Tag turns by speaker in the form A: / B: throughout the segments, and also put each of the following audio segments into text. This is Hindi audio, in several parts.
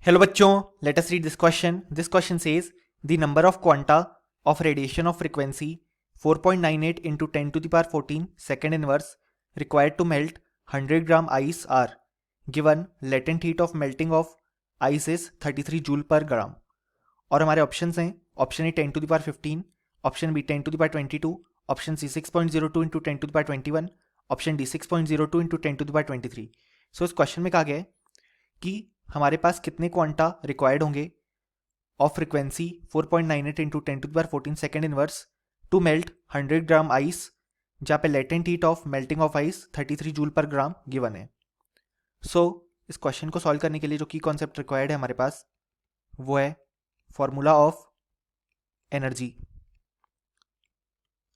A: Hello bachcho, let us read this question. This question says the number of quanta of radiation of frequency 4.98 into 10 to the power 14 second inverse required to melt 100 gram ice are given latent heat of melting of ice is 33 joule per gram. और हमारे ऑप्शंस हैं option A 10 to the power 15, option B 10 to the power 22, option C 6.02 into 10 to the power 21, option D 6.02 into 10 to the power 23. So इस क्वेश्चन में कहा गया है कि हमारे पास कितने क्वांटा रिक्वायर्ड होंगे of frequency 4.98 into 10 to the power 14 second inverse to melt 100 gram ice, जहाँ पे latent heat of melting of ice 33 joule per gram given है. सो इस क्वेश्चन को सॉल्व करने के लिए जो की कॉन्सेप्ट रिक्वायर्ड है हमारे पास वो है फॉर्मूला ऑफ एनर्जी.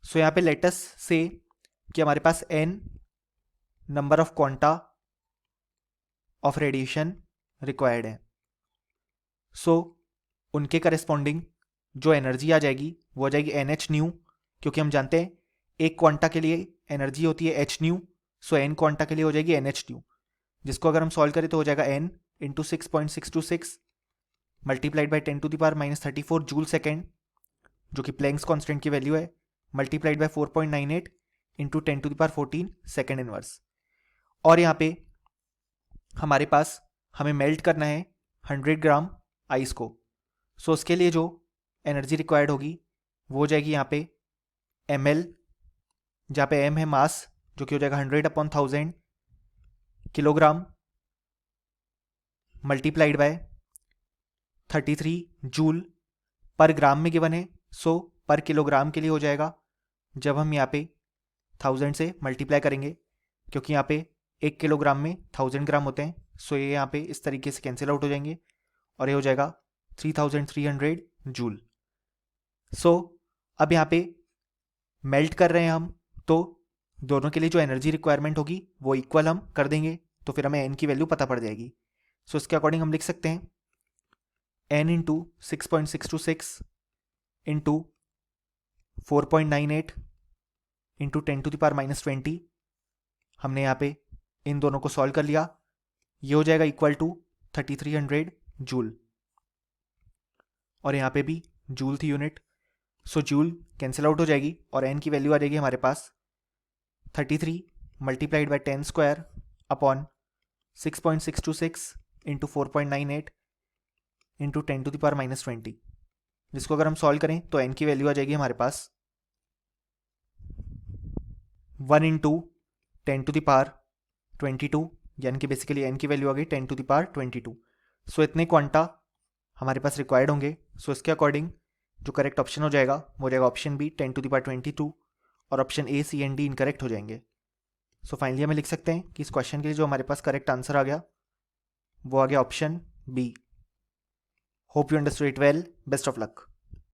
A: सो यहाँ पे लेटस से कि हमारे पास n number of quanta of radiation required है. सो उनके करस्पॉन्डिंग जो एनर्जी आ जाएगी वो आ जाएगी NH न्यू, क्योंकि हम जानते हैं एक क्वांटा के लिए एनर्जी होती है H न्यू. सो n क्वांटा के लिए हो जाएगी NH न्यू, जिसको अगर हम सॉल्व करें तो हो जाएगा n into 6.626 multiplied by 10 to the power -34 joule second, जो कि प्लैंक्स कांस्टेंट की वैल्यू है, multiplied by 4.98 into 10 to the power 14 second inverse. और यहाँ पे हमारे पास हमें मेल्ट करना है 100 ग्राम आइस को. सो उसके लिए जो एनर्जी रिक्वायर्ड होगी वो हो जाएगी यहाँ पे ml, जहाँ पे m है मास, जो कि हो जाएगा 100/1000 kilogram, multiplied by 33 joule per ग्राम में गिवन है. सो पर किलोग्राम के लिए हो जाएगा जब हम यहाँ पे 1000 से मल्टीप्लाई करेंगे, क्योंकि यहाँ पे 1 किलोग्राम में 1000 ग्राम होते हैं. सो ये यहाँ पे इस तरीके से कैंसिल आउट हो जाएंगे और ये हो जाएगा 3300 जूल. सो अब यहाँ पे मेल्ट कर रहे हैं हम, तो दोनों के लिए जो एनर्जी रिक्वायरमेंट होगी वो इक्वल हम कर देंगे, तो फिर हमें n की वैल्यू पता पड़ जाएगी. सो इसके अकॉर्डिंग हम लिख सकते हैं n into 6.626 into 4.98 into 10 to the power -20. हमने यहाँ पे इन दोनों को सॉल्व कर लिया. ये हो जाएगा इक्वल टू 3300 जूल, और यहाँ पे भी जूल थी unit. So joule cancel out हो जाएगी और n की वैल्यू आ जाएगी हमारे पास 33 multiplied by 10 square upon 6.626 into 4.98 into 10 to the power -20, जिसको अगर हम सॉल्व करें तो n की वैल्यू आ जाएगी हमारे पास 1 इंटू 10 टू द पावर 22, यानी कि बेसिकली n की वैल्यू आ गई 10 टू द पावर 22. सो इतने क्वांटा हमारे पास रिक्वायर्ड होंगे. सो इसके अकॉर्डिंग जो करेक्ट ऑप्शन हो जाएगा वो हो जाएगा option B 10 to the power 22, और option A C and D incorrect हो जाएंगे. सो फाइनली हमें लिख सकते हैं कि इस क्वेश्चन के लिए जो हमारे पास करेक्ट आंसर आ गया वो आ गया option B. Hope you understood it well. Best of luck.